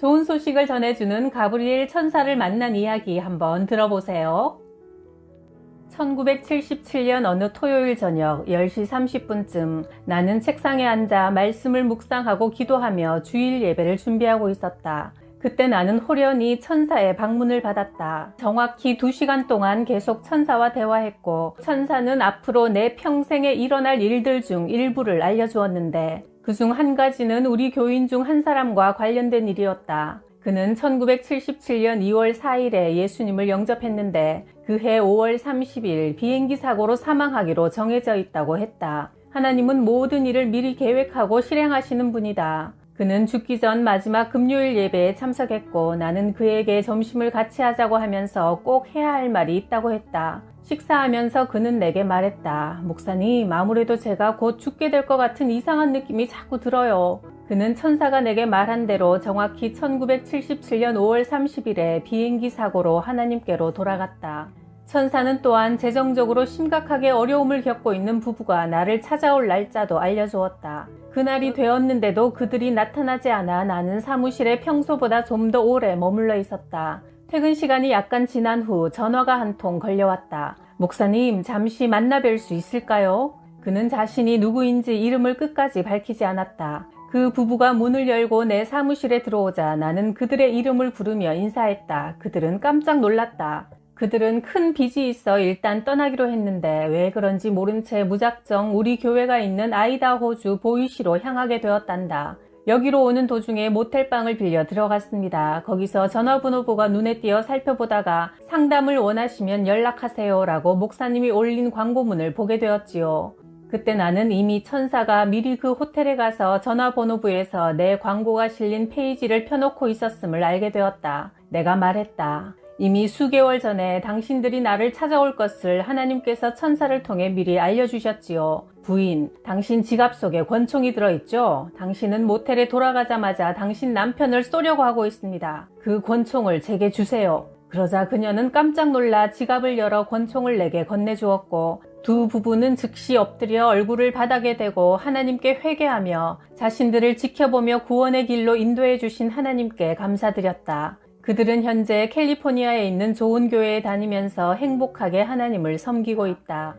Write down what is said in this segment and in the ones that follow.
좋은 소식을 전해주는 가브리엘 천사를 만난 이야기 한번 들어보세요. 1977년 어느 토요일 저녁 10시 30분쯤 나는 책상에 앉아 말씀을 묵상하고 기도하며 주일 예배를 준비하고 있었다. 그때 나는 호련히 천사의 방문을 받았다. 정확히 2시간 동안 계속 천사와 대화했고 천사는 앞으로 내 평생에 일어날 일들 중 일부를 알려주었는데 그중 한 가지는 우리 교인 중 한 사람과 관련된 일이었다. 그는 1977년 2월 4일에 예수님을 영접했는데 그해 5월 30일 비행기 사고로 사망하기로 정해져 있다고 했다. 하나님은 모든 일을 미리 계획하고 실행하시는 분이다. 그는 죽기 전 마지막 금요일 예배에 참석했고 나는 그에게 점심을 같이 하자고 하면서 꼭 해야 할 말이 있다고 했다. 식사하면서 그는 내게 말했다. 목사님, 아무래도 제가 곧 죽게 될 것 같은 이상한 느낌이 자꾸 들어요. 그는 천사가 내게 말한 대로 정확히 1977년 5월 30일에 비행기 사고로 하나님께로 돌아갔다. 천사는 또한 재정적으로 심각하게 어려움을 겪고 있는 부부가 나를 찾아올 날짜도 알려주었다. 그날이 되었는데도 그들이 나타나지 않아 나는 사무실에 평소보다 좀 더 오래 머물러 있었다. 퇴근 시간이 약간 지난 후 전화가 한 통 걸려왔다. 목사님, 잠시 만나 뵐 수 있을까요? 그는 자신이 누구인지 이름을 끝까지 밝히지 않았다. 그 부부가 문을 열고 내 사무실에 들어오자 나는 그들의 이름을 부르며 인사했다. 그들은 깜짝 놀랐다. 그들은 큰 빚이 있어 일단 떠나기로 했는데 왜 그런지 모른 채 무작정 우리 교회가 있는 아이다호주 보이시로 향하게 되었단다. 여기로 오는 도중에 모텔방을 빌려 들어갔습니다. 거기서 전화번호부가 눈에 띄어 살펴보다가 상담을 원하시면 연락하세요 라고 목사님이 올린 광고문을 보게 되었지요. 그때 나는 이미 천사가 미리 그 호텔에 가서 전화번호부에서 내 광고가 실린 페이지를 펴놓고 있었음을 알게 되었다. 내가 말했다. 이미 수개월 전에 당신들이 나를 찾아올 것을 하나님께서 천사를 통해 미리 알려주셨지요. 부인, 당신 지갑 속에 권총이 들어있죠? 당신은 모텔에 돌아가자마자 당신 남편을 쏘려고 하고 있습니다. 그 권총을 제게 주세요. 그러자 그녀는 깜짝 놀라 지갑을 열어 권총을 내게 건네주었고 두 부부는 즉시 엎드려 얼굴을 바닥에 대고 하나님께 회개하며 자신들을 지켜보며 구원의 길로 인도해 주신 하나님께 감사드렸다. 그들은 현재 캘리포니아에 있는 좋은 교회에 다니면서 행복하게 하나님을 섬기고 있다.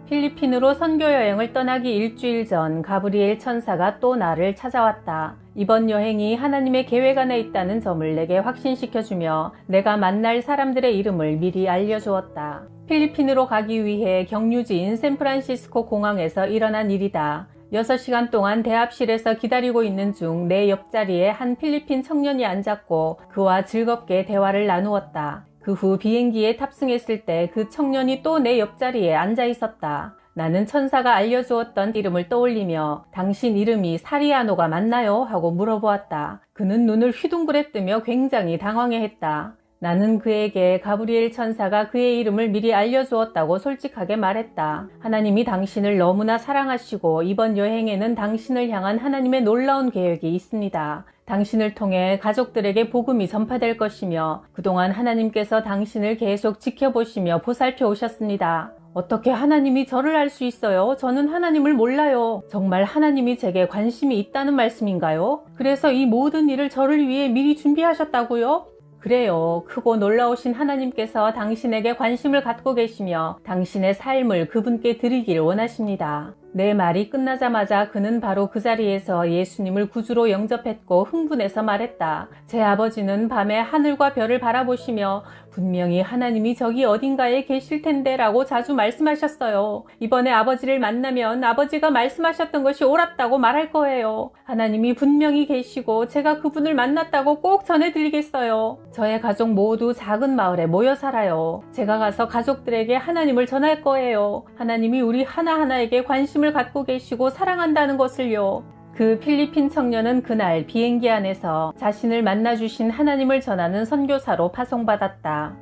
필리핀으로 선교 여행을 떠나기 일주일 전 가브리엘 천사가 또 나를 찾아왔다. 이번 여행이 하나님의 계획 안에 있다는 점을 내게 확신시켜주며 내가 만날 사람들의 이름을 미리 알려주었다. 필리핀으로 가기 위해 경유지인 샌프란시스코 공항에서 일어난 일이다. 6시간 동안 대합실에서 기다리고 있는 중 내 옆자리에 한 필리핀 청년이 앉았고 그와 즐겁게 대화를 나누었다. 그 후 비행기에 탑승했을 때 그 청년이 또 내 옆자리에 앉아 있었다. 나는 천사가 알려주었던 이름을 떠올리며 당신 이름이 사리아노가 맞나요? 하고 물어보았다. 그는 눈을 휘둥그레 뜨며 굉장히 당황해했다. 나는 그에게 가브리엘 천사가 그의 이름을 미리 알려주었다고 솔직하게 말했다. 하나님이 당신을 너무나 사랑하시고 이번 여행에는 당신을 향한 하나님의 놀라운 계획이 있습니다. 당신을 통해 가족들에게 복음이 전파될 것이며 그동안 하나님께서 당신을 계속 지켜보시며 보살펴 오셨습니다. 어떻게 하나님이 저를 알 수 있어요? 저는 하나님을 몰라요. 정말 하나님이 제게 관심이 있다는 말씀인가요? 그래서 이 모든 일을 저를 위해 미리 준비하셨다고요? 그래요. 크고 놀라우신 하나님께서 당신에게 관심을 갖고 계시며 당신의 삶을 그분께 드리길 원하십니다. 내 말이 끝나자마자 그는 바로 그 자리에서 예수님을 구주로 영접했고 흥분해서 말했다. 제 아버지는 밤에 하늘과 별을 바라보시며 분명히 하나님이 저기 어딘가에 계실 텐데 라고 자주 말씀하셨어요. 이번에 아버지를 만나면 아버지가 말씀하셨던 것이 옳았다고 말할 거예요. 하나님이 분명히 계시고 제가 그분을 만났다고 꼭 전해드리겠어요. 저의 가족 모두 작은 마을에 모여 살아요. 제가 가서 가족들에게 하나님을 전할 거예요. 하나님이 우리 하나하나에게 관심을 갖고 계시고 사랑한다는 것을요. 그 필리핀 청년은 그날 비행기 안에서 자신을 만나주신 하나님을 전하는 선교사로 파송받았다.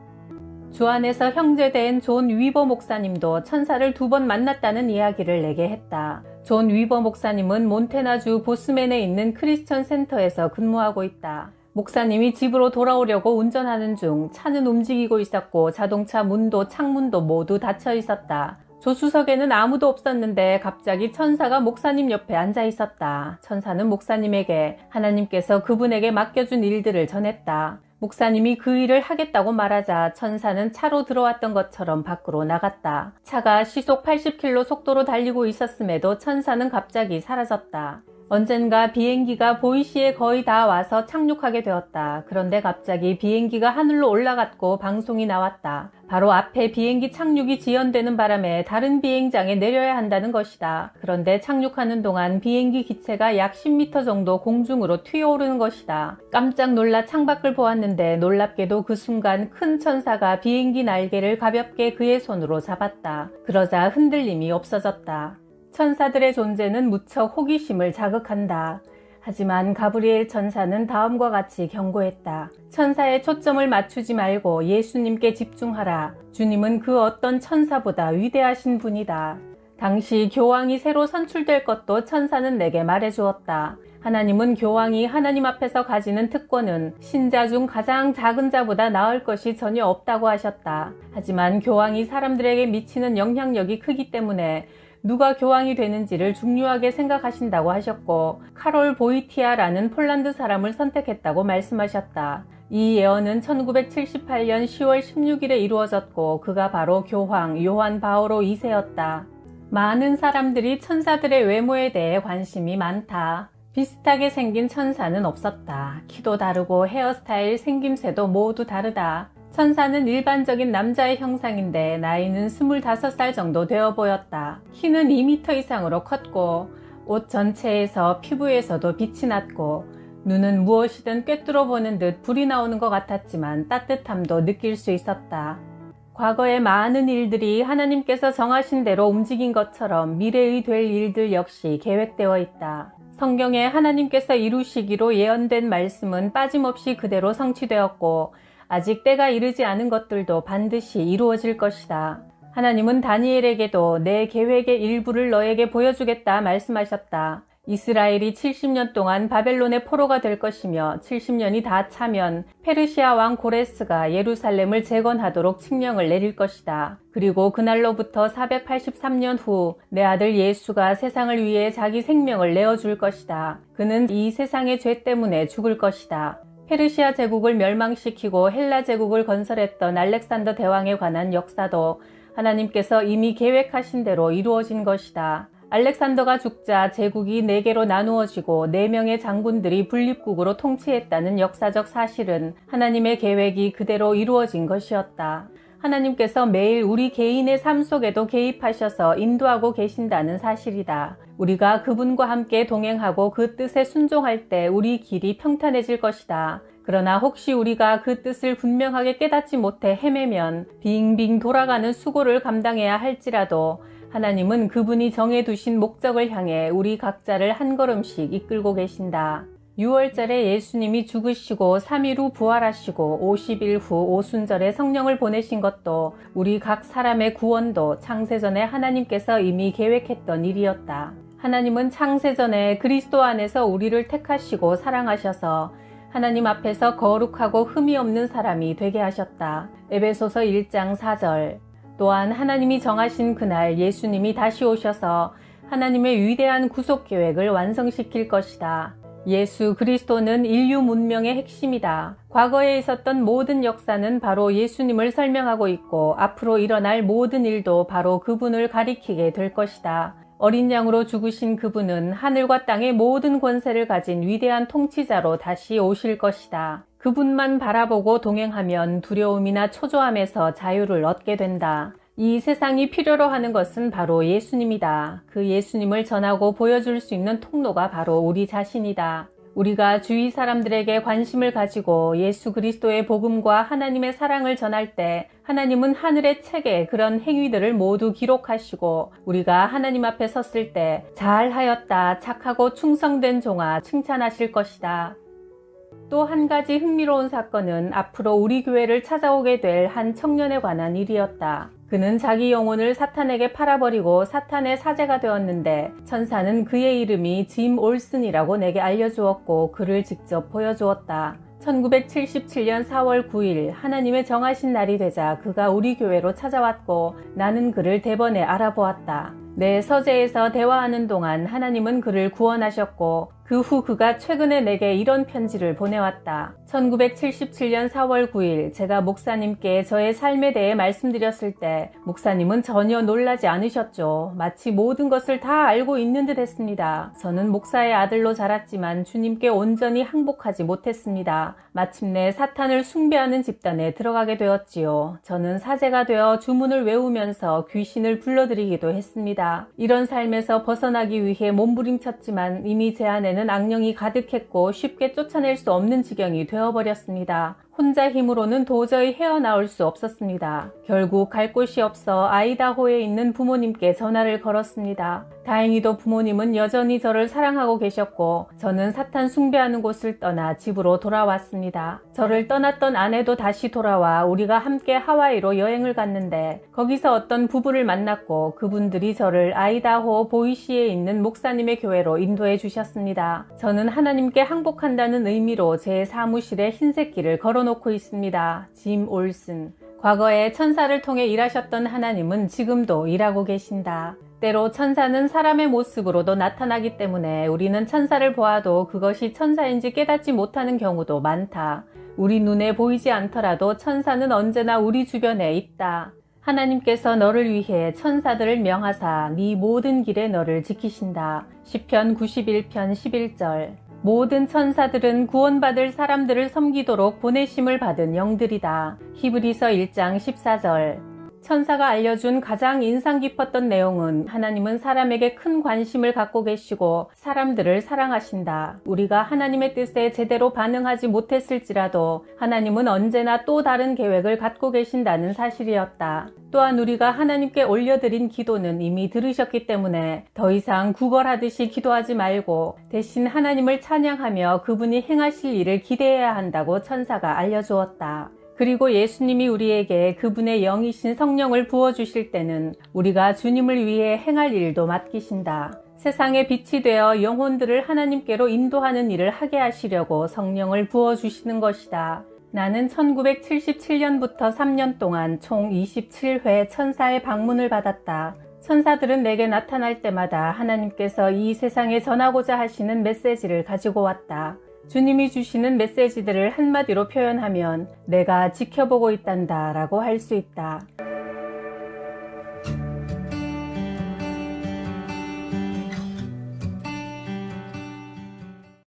주 안에서 형제된 존 위버 목사님도 천사를 2번 만났다는 이야기를 내게 했다. 존 위버 목사님은 몬태나주 보스맨에 있는 크리스천 센터에서 근무하고 있다. 목사님이 집으로 돌아오려고 운전하는 중 차는 움직이고 있었고 자동차 문도 창문도 모두 닫혀 있었다. 조수석에는 아무도 없었는데 갑자기 천사가 목사님 옆에 앉아 있었다. 천사는 목사님에게 하나님께서 그분에게 맡겨준 일들을 전했다. 목사님이 그 일을 하겠다고 말하자 천사는 차로 들어왔던 것처럼 밖으로 나갔다. 차가 시속 80km 속도로 달리고 있었음에도 천사는 갑자기 사라졌다. 언젠가 비행기가 보이시에 거의 다 와서 착륙하게 되었다. 그런데 갑자기 비행기가 하늘로 올라갔고 방송이 나왔다. 바로 앞에 비행기 착륙이 지연되는 바람에 다른 비행장에 내려야 한다는 것이다. 그런데 착륙하는 동안 비행기 기체가 약 10m 정도 공중으로 튀어오르는 것이다. 깜짝 놀라 창밖을 보았는데 놀랍게도 그 순간 큰 천사가 비행기 날개를 가볍게 그의 손으로 잡았다. 그러자 흔들림이 없어졌다. 천사들의 존재는 무척 호기심을 자극한다. 하지만 가브리엘 천사는 다음과 같이 경고했다. 천사의 초점을 맞추지 말고 예수님께 집중하라. 주님은 그 어떤 천사보다 위대하신 분이다. 당시 교황이 새로 선출될 것도 천사는 내게 말해주었다. 하나님은 교황이 하나님 앞에서 가지는 특권은 신자 중 가장 작은 자보다 나을 것이 전혀 없다고 하셨다. 하지만 교황이 사람들에게 미치는 영향력이 크기 때문에 누가 교황이 되는지를 중요하게 생각하신다고 하셨고 카롤 보이티아라는 폴란드 사람을 선택했다고 말씀하셨다. 이 예언은 1978년 10월 16일에 이루어졌고 그가 바로 교황 요한 바오로 2세였다. 많은 사람들이 천사들의 외모에 대해 관심이 많다. 비슷하게 생긴 천사는 없었다. 키도 다르고 헤어스타일, 생김새도 모두 다르다. 천사는 일반적인 남자의 형상인데 나이는 25살 정도 되어 보였다. 키는 2m 이상으로 컸고 옷 전체에서 피부에서도 빛이 났고 눈은 무엇이든 꿰뚫어 보는 듯 불이 나오는 것 같았지만 따뜻함도 느낄 수 있었다. 과거의 많은 일들이 하나님께서 정하신 대로 움직인 것처럼 미래의 될 일들 역시 계획되어 있다. 성경에 하나님께서 이루시기로 예언된 말씀은 빠짐없이 그대로 성취되었고 아직 때가 이르지 않은 것들도 반드시 이루어질 것이다. 하나님은 다니엘에게도 내 계획의 일부를 너에게 보여주겠다 말씀하셨다. 이스라엘이 70년 동안 바벨론의 포로가 될 것이며 70년이 다 차면 페르시아 왕 고레스가 예루살렘을 재건하도록 칙령을 내릴 것이다. 그리고 그날로부터 483년 후 내 아들 예수가 세상을 위해 자기 생명을 내어줄 것이다. 그는 이 세상의 죄 때문에 죽을 것이다. 페르시아 제국을 멸망시키고 헬라 제국을 건설했던 알렉산더 대왕에 관한 역사도 하나님께서 이미 계획하신 대로 이루어진 것이다. 알렉산더가 죽자 제국이 4개로 나누어지고 4명의 장군들이 분립국으로 통치했다는 역사적 사실은 하나님의 계획이 그대로 이루어진 것이었다. 하나님께서 매일 우리 개인의 삶 속에도 개입하셔서 인도하고 계신다는 사실이다. 우리가 그분과 함께 동행하고 그 뜻에 순종할 때 우리 길이 평탄해질 것이다. 그러나 혹시 우리가 그 뜻을 분명하게 깨닫지 못해 헤매면 빙빙 돌아가는 수고를 감당해야 할지라도 하나님은 그분이 정해두신 목적을 향해 우리 각자를 한 걸음씩 이끌고 계신다. 6월절에 예수님이 죽으시고 3일 후 부활하시고 50일 후 오순절에 성령을 보내신 것도 우리 각 사람의 구원도 창세전에 하나님께서 이미 계획했던 일이었다. 하나님은 창세전에 그리스도 안에서 우리를 택하시고 사랑하셔서 하나님 앞에서 거룩하고 흠이 없는 사람이 되게 하셨다. 에베소서 1장 4절. 또한 하나님이 정하신 그날 예수님이 다시 오셔서 하나님의 위대한 구속 계획을 완성시킬 것이다. 예수 그리스도는 인류 문명의 핵심이다. 과거에 있었던 모든 역사는 바로 예수님을 설명하고 있고 앞으로 일어날 모든 일도 바로 그분을 가리키게 될 것이다. 어린 양으로 죽으신 그분은 하늘과 땅의 모든 권세를 가진 위대한 통치자로 다시 오실 것이다. 그분만 바라보고 동행하면 두려움이나 초조함에서 자유를 얻게 된다. 이 세상이 필요로 하는 것은 바로 예수님이다. 그 예수님을 전하고 보여줄 수 있는 통로가 바로 우리 자신이다. 우리가 주위 사람들에게 관심을 가지고 예수 그리스도의 복음과 하나님의 사랑을 전할 때 하나님은 하늘의 책에 그런 행위들을 모두 기록하시고 우리가 하나님 앞에 섰을 때 잘하였다, 착하고 충성된 종아 칭찬하실 것이다. 또 한 가지 흥미로운 사건은 앞으로 우리 교회를 찾아오게 될 한 청년에 관한 일이었다. 그는 자기 영혼을 사탄에게 팔아버리고 사탄의 사제가 되었는데 천사는 그의 이름이 짐 올슨이라고 내게 알려주었고 그를 직접 보여주었다. 1977년 4월 9일 하나님의 정하신 날이 되자 그가 우리 교회로 찾아왔고 나는 그를 대번에 알아보았다. 내 서재에서 대화하는 동안 하나님은 그를 구원하셨고 그 후 그가 최근에 내게 이런 편지를 보내왔다. 1977년 4월 9일 제가 목사님께 저의 삶에 대해 말씀드렸을 때 목사님은 전혀 놀라지 않으셨죠. 마치 모든 것을 다 알고 있는 듯 했습니다. 저는 목사의 아들로 자랐지만 주님께 온전히 항복하지 못했습니다. 마침내 사탄을 숭배하는 집단에 들어가게 되었지요. 저는 사제가 되어 주문을 외우면서 귀신을 불러들이기도 했습니다. 이런 삶에서 벗어나기 위해 몸부림쳤지만 이미 제 안에는 악령이 가득했고 쉽게 쫓아낼 수 없는 지경이 되어버렸습니다. 혼자 힘으로는 도저히 헤어나올 수 없었습니다. 결국 갈 곳이 없어 아이다호에 있는 부모님께 전화를 걸었습니다. 다행히도 부모님은 여전히 저를 사랑하고 계셨고 저는 사탄 숭배하는 곳을 떠나 집으로 돌아왔습니다. 저를 떠났던 아내도 다시 돌아와 우리가 함께 하와이로 여행을 갔는데 거기서 어떤 부부를 만났고 그분들이 저를 아이다호 보이시에 있는 목사님의 교회로 인도해 주셨습니다. 저는 하나님께 항복한다는 의미로 제 사무실에 흰색 길을 걸어놓고 있습니다. 짐 올슨. 과거에 천사를 통해 일하셨던 하나님은 지금도 일하고 계신다. 때로 천사는 사람의 모습으로도 나타나기 때문에 우리는 천사를 보아도 그것이 천사인지 깨닫지 못하는 경우도 많다. 우리 눈에 보이지 않더라도 천사는 언제나 우리 주변에 있다. 하나님께서 너를 위해 천사들을 명하사 네 모든 길에 너를 지키신다. 시편 91편 11절. 모든 천사들은 구원받을 사람들을 섬기도록 보내심을 받은 영들이다. 히브리서 1장 14절. 천사가 알려준 가장 인상 깊었던 내용은 하나님은 사람에게 큰 관심을 갖고 계시고 사람들을 사랑하신다. 우리가 하나님의 뜻에 제대로 반응하지 못했을지라도 하나님은 언제나 또 다른 계획을 갖고 계신다는 사실이었다. 또한 우리가 하나님께 올려드린 기도는 이미 들으셨기 때문에 더 이상 구걸하듯이 기도하지 말고 대신 하나님을 찬양하며 그분이 행하실 일을 기대해야 한다고 천사가 알려주었다. 그리고 예수님이 우리에게 그분의 영이신 성령을 부어주실 때는 우리가 주님을 위해 행할 일도 맡기신다. 세상의 빛이 되어 영혼들을 하나님께로 인도하는 일을 하게 하시려고 성령을 부어주시는 것이다. 나는 1977년부터 3년 동안 총 27회 천사의 방문을 받았다. 천사들은 내게 나타날 때마다 하나님께서 이 세상에 전하고자 하시는 메시지를 가지고 왔다. 주님이 주시는 메시지들을 한마디로 표현하면 내가 지켜보고 있단다 라고 할 수 있다.